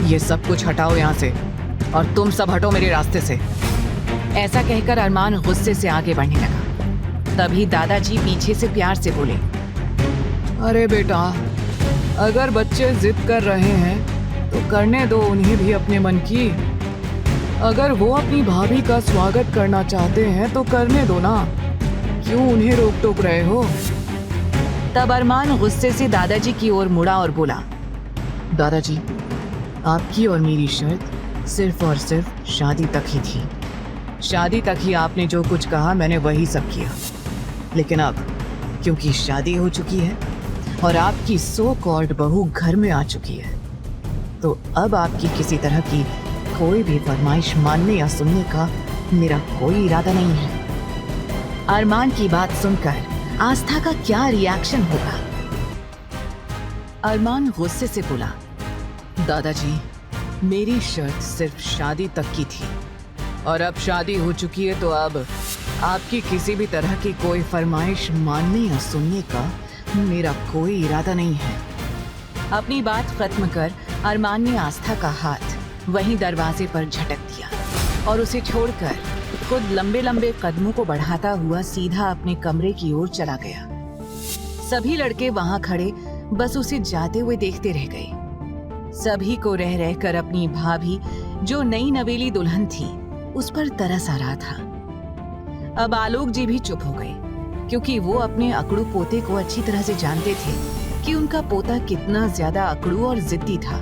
ये सब कुछ हटाओ यहाँ से और तुम सब हटो मेरे रास्ते से। ऐसा कहकर अरमान गुस्से से आगे बढ़ने लगा। तभी दादाजी पीछे से प्यार से बोले, अरे बेटा, अगर बच्चे जिद कर रहे हैं तो करने दो उन्हें भी अपने मन की। अगर वो अपनी भाभी का स्वागत करना चाहते हैं तो करने दो ना, क्यों उन्हें रोक टोक रहे हो? तब अरमान गुस्से से दादाजी की ओर मुड़ा और बोला, दादाजी, आपकी और मेरी शर्त सिर्फ और सिर्फ शादी तक ही थी। शादी तक ही आपने जो कुछ कहा मैंने वही सब किया। लेकिन अब क्योंकि शादी हो चुकी है और आपकी सो कॉल्ड बहू घर में आ चुकी है, तो अब आपकी किसी तरह की कोई भी फरमाइश मानने या सुनने का मेरा कोई इरादा नहीं है। अरमान की बात सुनकर आस्था का क्या रिएक्शन होगा? अरमान गुस्से से बोला, दादाजी, मेरी शर्त सिर्फ शादी तक की थी और अब शादी हो चुकी है, तो अब आपकी किसी भी तरह की कोई फरमाइश मानने या सुनने का मेरा कोई इरादा नहीं है। अपनी बात खत्म कर अरमान ने आस्था का हाथ वहीं दरवाजे पर झटक दिया और उसे छोड़कर खुद लंबे लंबे कदमों को बढ़ाता हुआ सीधा अपने कमरे की ओर चला गया। सभी लड़के वहां खड़े बस उसे जाते हुए देखते रह गए। सभी को रह रहकर अपनी भाभी, जो नई नवेली दुल्हन थी, उस पर तरस आ रहा था। अब आलोक जी भी चुप हो गए, क्योंकि वो अपने अकड़ू पोते को अच्छी तरह से जानते थे कि उनका पोता कितना ज्यादा अकड़ू और जिद्दी था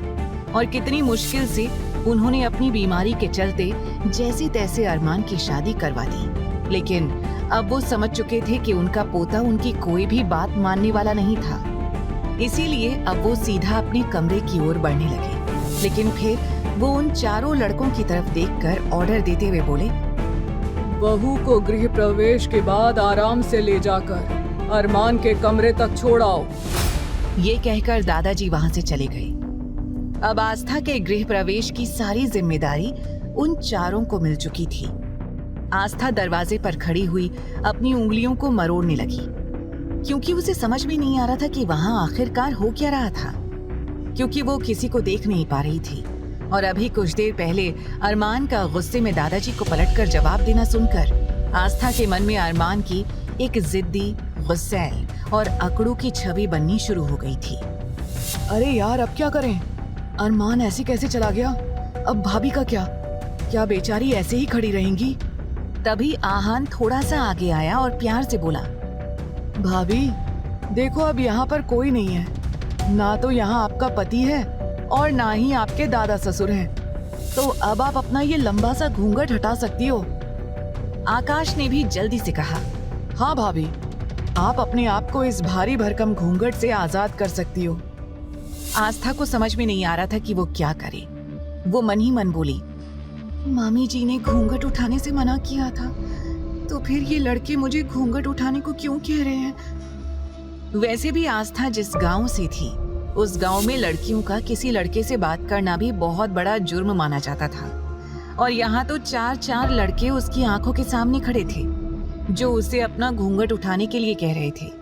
और कितनी मुश्किल से उन्होंने अपनी बीमारी के चलते जैसे तैसे अरमान की शादी करवा दी। लेकिन अब वो समझ चुके थे कि उनका पोता उनकी कोई भी बात मानने वाला नहीं था। इसीलिए अब वो सीधा अपने कमरे की ओर बढ़ने लगे। लेकिन फिर वो उन चारों लड़कों की तरफ देखकर ऑर्डर देते हुए बोले, बहू को गृह प्रवेश के बाद आराम से ले जाकर अरमान के कमरे तक छोड़ाओ। ये कहकर दादाजी वहां से चले गए। अब आस्था के गृह प्रवेश की सारी जिम्मेदारी उन चारों को मिल चुकी थी। आस्था दरवाजे पर खड़ी हुई अपनी उंगलियों को मरोड़ने लगी, क्योंकि उसे समझ में नहीं आ रहा था कि वहां आखिरकार हो क्या रहा था, क्योंकि वो किसी को देख नहीं पा रही थी। और अभी कुछ देर पहले अरमान का गुस्से में दादाजी को पलटकर जवाब देना सुनकर आस्था के मन में अरमान की एक जिद्दी, गुस्सैल और अकड़ू की छवि बननी शुरू हो गई थी। अरे यार, अब क्या करें? अरमान ऐसे कैसे चला गया? अब भाभी का क्या बेचारी ऐसे ही खड़ी रहेंगी? तभी आहान थोड़ा सा आगे आया और प्यार से बोला, भाभी देखो, अब यहाँ पर कोई नहीं है। ना तो यहाँ आपका पति है और ना ही आपके दादा ससुर हैं। तो अब आप अपना ये लंबा सा घूंघट हटा सकती हो। आकाश ने भी जल्दी से कहा, हाँ भाभी, आप अपने आप को इस भारी भरकम घूंघट से आजाद कर सकती हो। आस्था को समझ में नहीं आ रहा था कि वो क्या करे। वो मन ही मन बोली, मामी जी ने घूंघट उठाने से मना किया था, तो फिर ये लड़के मुझे घूंघट उठाने को क्यों कह रहे हैं? वैसे भी आस्था जिस गांव से थी, उस गांव में लड़कियों का किसी लड़के से बात करना भी बहुत बड़ा जुर्म माना जाता था। और यहाँ तो चार लड़के उसकी आंखों के सामने खड़े थे, जो उसे अपना घूंघट उठाने के लिए कह रहे थे।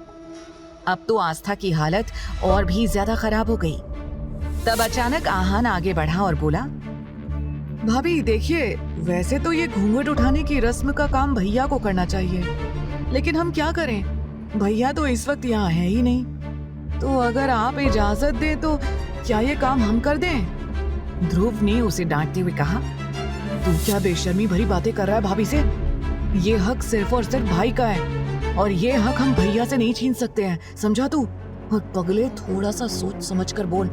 अब तो आस्था की हालत और भी ज्यादा खराब हो गई। तब अचानक आहान आगे बढ़ा और बोला, भाभी देखिए, वैसे तो ये घूंघट उठाने की रस्म का काम भैया को करना चाहिए, लेकिन हम क्या करें? भैया तो इस वक्त यहाँ है ही नहीं। तो अगर आप इजाजत दें तो क्या ये काम हम कर दें? ध्रुव ने उसे डांटते हुए कहा, तू क्या बेशर्मी भरी बातें कर रहा है भाभी से? ये हक सिर्फ और सिर्फ भाई का है और ये हक हम भैया से नहीं छीन सकते हैं, समझा तू? और पगले, थोड़ा सा सोच समझ कर बोल।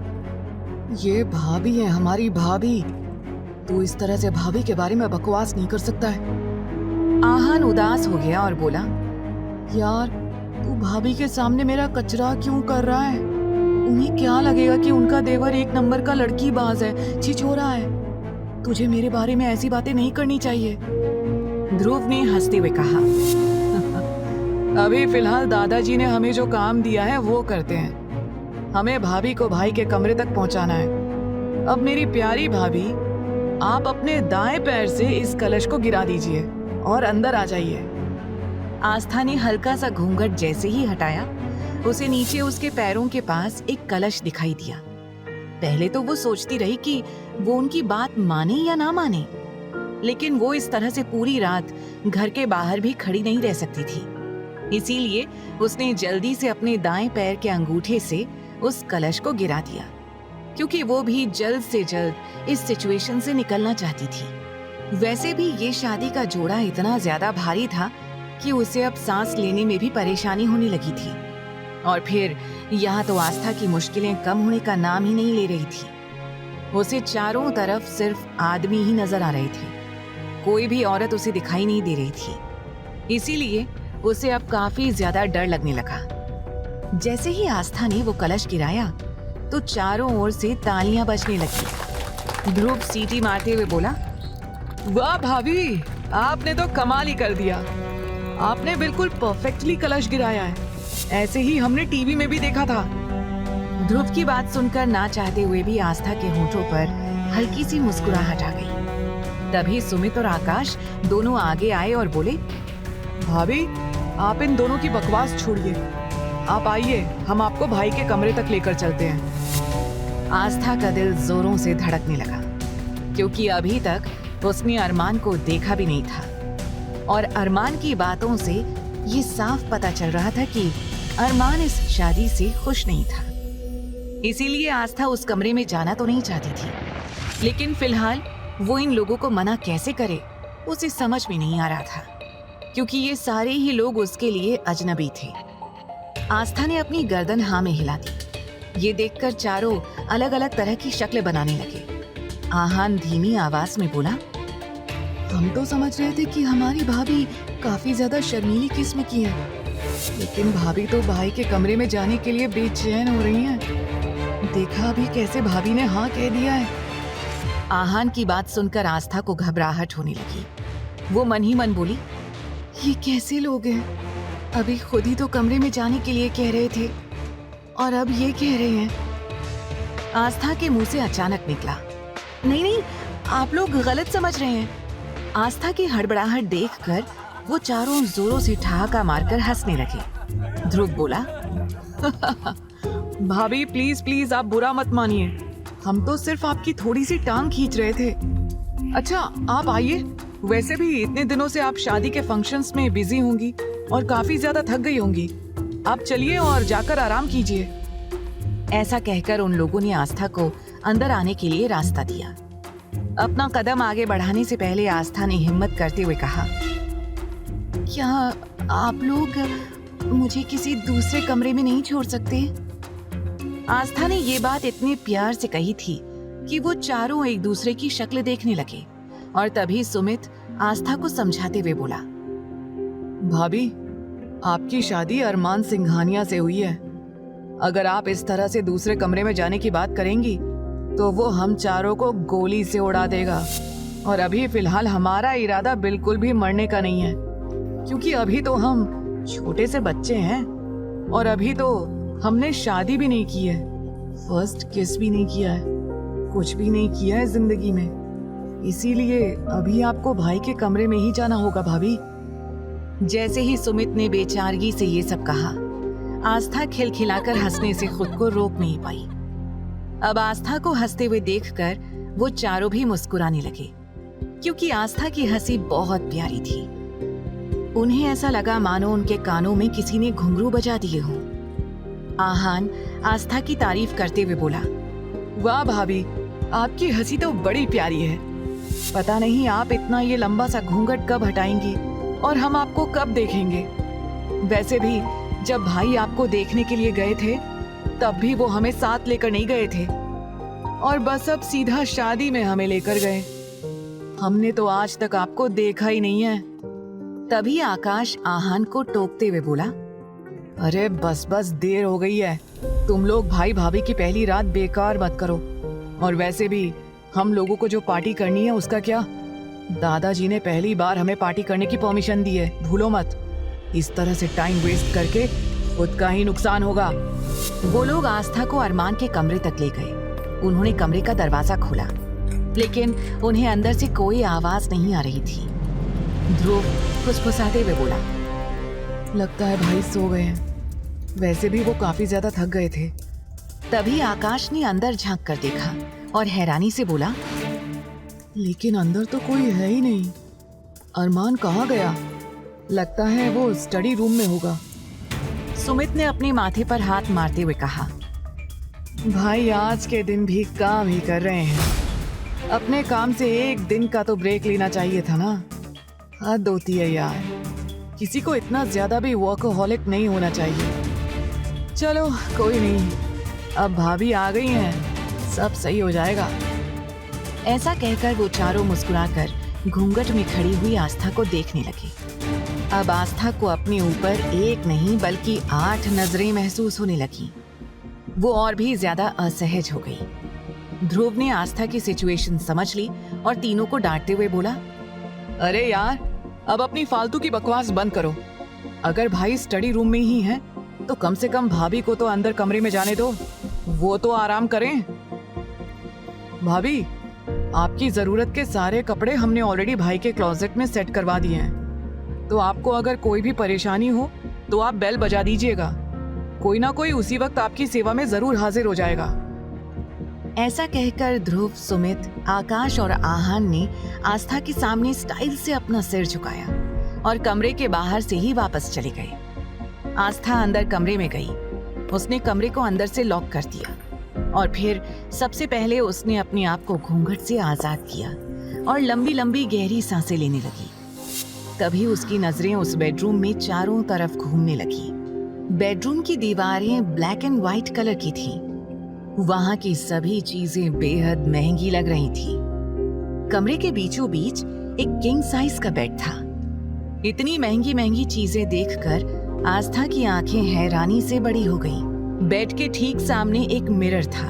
ये भाभी है, हमारी भाभी। तू इस तरह से भाभी के बारे में बकवास नहीं कर सकता है। आहान उदास हो गया और बोला, यार तू भाभी के सामने मेरा कचरा क्यों कर रहा है? उन्हें क्या लगेगा कि उनका देवर एक नंबर का लड़की बाज है, छिछोरा है। तुझे मेरे बारे में ऐसी बातें नहीं करनी चाहिए। ध्रुव ने हंसते हुए कहा, अभी फिलहाल दादाजी ने हमें जो काम दिया है वो करते हैं। हमें भाभी को भाई के कमरे तक पहुंचाना है। अब मेरी प्यारी भाभी, आप अपने दाएं पैर से इस कलश को गिरा दीजिए और अंदर आ जाइए। आस्था ने हल्का सा घूंघट जैसे ही हटाया, उसे नीचे उसके पैरों के पास एक कलश दिखाई दिया। पहले तो वो सोचती रही कि वो उनकी बात माने या ना माने, लेकिन वो इस तरह से पूरी रात घर के बाहर भी खड़ी नहीं रह सकती थी। इसीलिए उसने जल्दी से अपने दाएं पैर के अंगूठे से उस कलश को गिरा दिया, क्योंकि वो भी जल्द से जल्द इस सिचुएशन से निकलना चाहती थी। वैसे भी ये शादी का जोड़ा इतना ज्यादा भारी था कि उसे अब सांस लेने में भी परेशानी होने लगी थी। और फिर यहाँ तो आस्था की मुश्किलें कम होने का नाम ही नहीं ले रही थी। उसे चारों तरफ सिर्फ आदमी ही नजर आ रहे थे, कोई भी औरत उसे दिखाई नहीं दे रही थी। इसीलिए उसे अब काफी ज्यादा डर लगने लगा। जैसे ही आस्था ने वो कलश गिराया तो चारों ओर से तालियां बजने लगी। ध्रुव सीटी मारते हुए बोला, वाह भाभी, आपने तो कमाल ही कर दिया। आपने बिल्कुल परफेक्टली कलश गिराया है, ऐसे ही हमने टीवी में भी देखा था। ध्रुव की बात सुनकर ना चाहते हुए भी आस्था के होठों पर हल्की सी मुस्कुराहट आ गई। तभी सुमित और आकाश दोनों आगे आए और बोले, भाभी, आप इन दोनों की बकवास छोड़िए, आप आइए, हम आपको भाई के कमरे तक लेकर चलते हैं। आस्था का दिल जोरों से धड़कने लगा, क्योंकि अभी तक उसने अरमान को देखा भी नहीं था। और अरमान की बातों से ये साफ पता चल रहा था कि अरमान इस शादी से खुश नहीं था। इसीलिए आस्था उस कमरे में जाना तो नहीं चाहती थी, लेकिन फिलहाल वो इन लोगों को मना कैसे करे उसे समझ में नहीं आ रहा था, क्योंकि ये सारे ही लोग उसके लिए अजनबी थे। आस्था ने अपनी गर्दन हाँ में हिला दी। ये देखकर चारों अलग अलग तरह की शक्ल बनाने लगे। आहान धीमी आवाज में बोला, हम तो समझ रहे थे कि हमारी भाभी काफी ज्यादा शर्मीली किस्म की है, लेकिन भाभी तो भाई के कमरे में जाने के लिए बेचैन हो रही हैं। देखा अभी कैसे भाभी ने हाँ कह दिया है। आहान की बात सुनकर आस्था को घबराहट होने लगी। वो मन ही मन बोली, ये कैसे लोग हैं? अभी खुद ही तो कमरे में जाने के लिए कह रहे थे और अब ये कह रहे हैं। आस्था के मुंह से अचानक निकला, नहीं नहीं, आप लोग गलत समझ रहे हैं। आस्था की हड़बड़ाहट देखकर वो चारों जोरों से ठहाका मारकर हंसने लगे। ध्रुव बोला, भाभी प्लीज प्लीज, आप बुरा मत मानिए, हम तो सिर्फ आपकी थोड़ी सी टांग खींच रहे थे। अच्छा आप आइए, वैसे भी इतने दिनों से आप शादी के फंक्शंस में बिजी होंगी और काफी ज्यादा थक गई होंगी। आप चलिए और जाकर आराम कीजिए। ऐसा कहकर उन लोगों ने आस्था को अंदर आने के लिए रास्ता दिया। अपना कदम आगे बढ़ाने से पहले आस्था ने हिम्मत करते हुए कहा, क्या आप लोग मुझे किसी दूसरे कमरे में नहीं छोड़ सकते? आस्था ने ये बात इतने प्यार से कही थी कि वो चारों एक दूसरे की शक्ल देखने लगे। और तभी सुमित आस्था को समझाते हुए बोला, भाभी, आपकी शादी अरमान सिंघानिया से हुई है। अगर आप इस तरह से दूसरे कमरे में जाने की बात करेंगी तो वो हम चारों को गोली से उड़ा देगा। और अभी फिलहाल हमारा इरादा बिल्कुल भी मरने का नहीं है, क्योंकि अभी तो हम छोटे से बच्चे हैं और अभी तो हमने शादी भी नहीं की है, फर्स्ट किस भी नहीं किया है, कुछ भी नहीं किया है जिंदगी में। इसीलिए अभी आपको भाई के कमरे में ही जाना होगा भाभी। जैसे ही सुमित ने बेचारगी से ये सब कहा, आस्था खिलखिलाकर हंसने से खुद को रोक नहीं पाई। अब आस्था को हंसते हुए देखकर वो चारों भी मुस्कुराने लगे, क्योंकि आस्था की हंसी बहुत प्यारी थी। उन्हें ऐसा लगा मानो उनके कानों में किसी ने घुंघरू बजा दिए हों। आहान आस्था की तारीफ करते हुए बोला, वाह भाभी, आपकी हंसी तो बड़ी प्यारी है। पता नहीं आप इतना ये लंबा सा घूंघट कब हटाएंगी और हम आपको कब देखेंगे। वैसे भी जब भाई आपको देखने के लिए गए थे तब भी वो हमें साथ लेकर नहीं गए थे, और बस अब सीधा शादी में हमें लेकर गए। हमने तो आज तक आपको देखा ही नहीं है। तभी आकाश आहान को टोकते हुए बोला, अरे बस बस, देर हो गई है। तुम लोग भाई भाभी की पहली रात बेकार मत करो। और वैसे भी हम लोगों को जो पार्टी करनी है उसका क्या? दादाजी ने पहली बार हमें पार्टी करने की परमिशन दी है, भूलो मत। इस तरह से टाइम वेस्ट करके खुद का ही नुकसान होगा। वो लोग आस्था को अरमान के कमरे तक ले गए। उन्होंने कमरे का दरवाजा खोला, लेकिन उन्हें अंदर से कोई आवाज नहीं आ रही थी। ध्रुव फुसफुसाते हुए बोला, लगता है भाई सो गए हैं। वैसे भी वो काफी ज्यादा थक गए थे। तभी आकाश ने अंदर झांक कर देखा और हैरानी से बोला, लेकिन अंदर तो कोई है ही नहीं। अरमान कहाँ गया? लगता है वो स्टडी रूम में होगा। सुमित ने अपने माथे पर हाथ मारते हुए कहा, भाई आज के दिन भी काम ही कर रहे हैं। अपने काम से एक दिन का तो ब्रेक लेना चाहिए था ना। हद होती है यार, किसी को इतना ज्यादा भी वर्कहोलिक नहीं होना चाहिए। चलो कोई नहीं, अब भाभी आ गई हैं, सब सही हो जाएगा। ऐसा कहकर वो चारों मुस्कुराकर घूंघट में खड़ी हुई आस्था को देखने लगे। अब आस्था को अपने ऊपर एक नहीं बल्कि 8 नजरें महसूस होने लगी। वो और भी ज्यादा असहज हो गई। ध्रुव ने आस्था की सिचुएशन समझ ली और तीनों को डांटते हुए बोला, अरे यार, अब अपनी फालतू की बकवास बंद करो। अगर भाई स्टडी रूम में ही हैं, तो कम से कम भाभी को तो अंदर कमरे में जाने दो, वो तो आराम करें। भाभी, आपकी जरूरत के सारे कपड़े हमने ऑलरेडी भाई के क्लोजेट में सेट करवा दिए हैं, तो आपको अगर कोई भी परेशानी हो तो आप बेल बजा दीजिएगा। कोई ना कोई उसी वक्त आपकी सेवा में जरूर हाजिर हो जाएगा। ऐसा कहकर ध्रुव, सुमित, आकाश और आहान ने आस्था के सामने स्टाइल से अपना सिर झुकाया और कमरे के बाहर से ही वापस चले गए। आस्था अंदर कमरे में गई। उसने कमरे को अंदर से लॉक कर दिया और फिर सबसे पहले उसने अपने आप को घूंघट से आजाद किया और लंबी लंबी गहरी सांसें लेने लगी। तभी उसकी नजरें उस बेडरूम में चारों तरफ घूमने लगी। बेडरूम की दीवारें ब्लैक एंड व्हाइट कलर की थी। वहां की सभी चीजें बेहद महंगी लग रही थी। कमरे के बीचों बीच एक किंग साइज का बेड था। इतनी महंगी महंगी चीजें देखकर आस्था की आंखें हैरानी से बड़ी हो गईं। बेड के ठीक सामने एक मिरर था।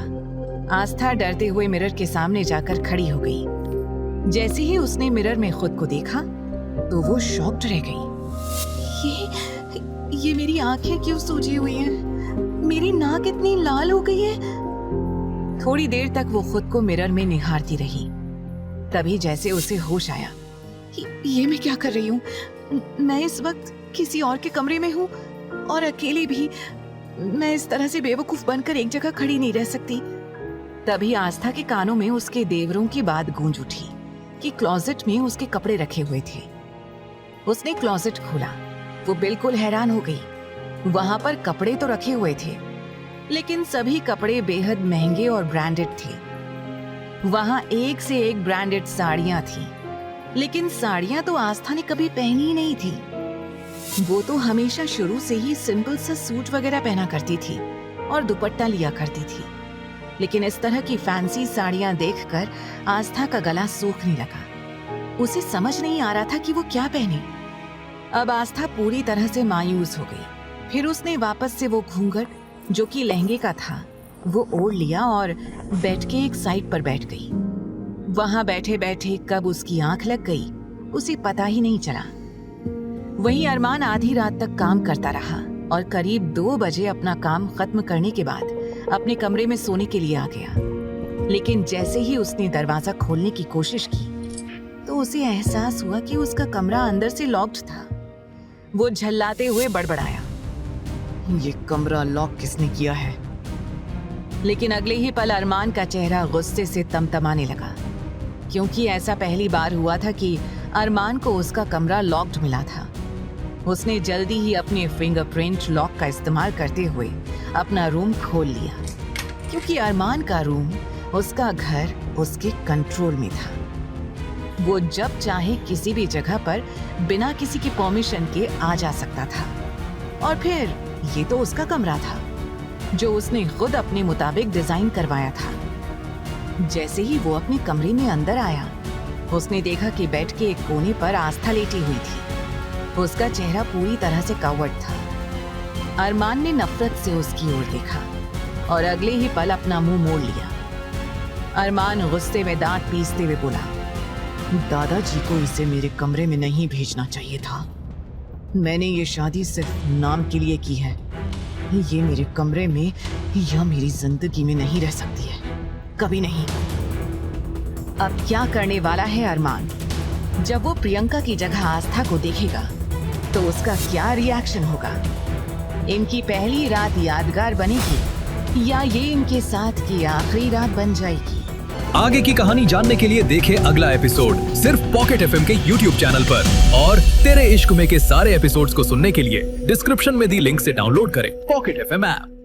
आस्था डरते हुए मिरर के सामने जाकर खड़ी हो गई। जैसे ही उसने मिरर में खुद को देखा तो वो शॉक्ड रह गई। ये मेरी आंखें क्यों सूजी हुई हैं? मेरी नाक इतनी लाल हो गई है। थोड़ी देर तक वो खुद को मिरर में निहारती रही। तभी जैसे उसे होश आया, ये मैं क्या कर रही हूँ? मैं इस वक्त किसी और के कमरे में हूँ और अकेली भी। मैं इस तरह से बेवकूफ बनकर एक जगह खड़ी नहीं रह सकती। तभी आस्था के कानों में उसके देवरों की बात गूंज उठी कि क्लोजेट में उसके कपड़े रखे हुए थे। उसने क्लोजेट खोला। वो बिल्कुल हैरान हो गई। वहां पर कपड़े तो रखे हुए थे, लेकिन सभी कपड़े बेहद महंगे और ब्रांडेड थे। वहां एक से एक ब्रांडेड साड़ियां थी, लेकिन साड़ियां तो आस्था ने कभी पहनी ही नहीं थी। वो तो हमेशा शुरू से ही सिंपल सा सूट वगैरह पहना करती थी और दुपट्टा लिया करती थी, लेकिन इस तरह की फैंसी साड़ियां देखकर आस्था का गला सूखने लगा। उसे समझ नहीं आ रहा था कि वो क्या पहने। अब आस्था पूरी तरह से मायूस हो गई। फिर उसने वापस से वो घूंघट, जो कि लहंगे का था, वो ओढ़ लिया और बेड के एक साइड पर बैठ गई। वहां बैठे बैठे कब उसकी आंख लग गई उसे पता ही नहीं चला। वहीं अरमान आधी रात तक काम करता रहा और करीब 2 बजे अपना काम खत्म करने के बाद अपने कमरे में सोने के लिए आ गया। लेकिन जैसे ही उसने दरवाजा खोलने की कोशिश की तो उसे एहसास हुआ कि उसका कमरा अंदर से लॉक्ड था। वो झल्लाते हुए बड़बड़ाया, ये कमरा लॉक किसने किया है? लेकिन अगले ही पल अरमान का चेहरा गुस्से से तमतमाने लगा, क्योंकि ऐसा पहली बार हुआ था कि अरमान को उसका कमरा लॉक्ड मिला था। उसने जल्दी ही अपने फिंगरप्रिंट लॉक का इस्तेमाल करते हुए अपना रूम खोल लिया, क्योंकि अरमान का रूम, उसका घर उसके कंट्रोल में था। वो जब चाहे किसी भी जगह पर बिना किसी की परमिशन के आ जा सकता था। और फिर ये तो उसका कमरा था, जो उसने खुद अपने मुताबिक डिजाइन करवाया था। जैसे ही वो अपने कमरे में अंदर आया, उसने देखा कि बेड के एक कोने पर आस्था लेटी हुई थी। उसका चेहरा पूरी तरह से कवर्ड था। अरमान ने नफरत से उसकी ओर देखा और अगले ही पल अपना मुंह मोड़ लिया। अरमान गुस्से में दांत पीसते हुए बोला, दादाजी को इसे मेरे कमरे में नहीं भेजना चाहिए था। मैंने ये शादी सिर्फ नाम के लिए की है। ये मेरे कमरे में या मेरी जिंदगी में नहीं रह सकती है, कभी नहीं। अब क्या करने वाला है अरमान? जब वो प्रियंका की जगह आस्था को देखेगा तो उसका क्या रिएक्शन होगा? इनकी पहली रात यादगार बनेगी या ये इनके साथ की आखिरी रात बन जाएगी। आगे की कहानी जानने के लिए देखें अगला एपिसोड सिर्फ पॉकेट एफएम के यूट्यूब चैनल पर। और तेरे इश्क में के सारे एपिसोड्स को सुनने के लिए डिस्क्रिप्शन में दी लिंक से डाउनलोड करें पॉकेट एफएम ऐप।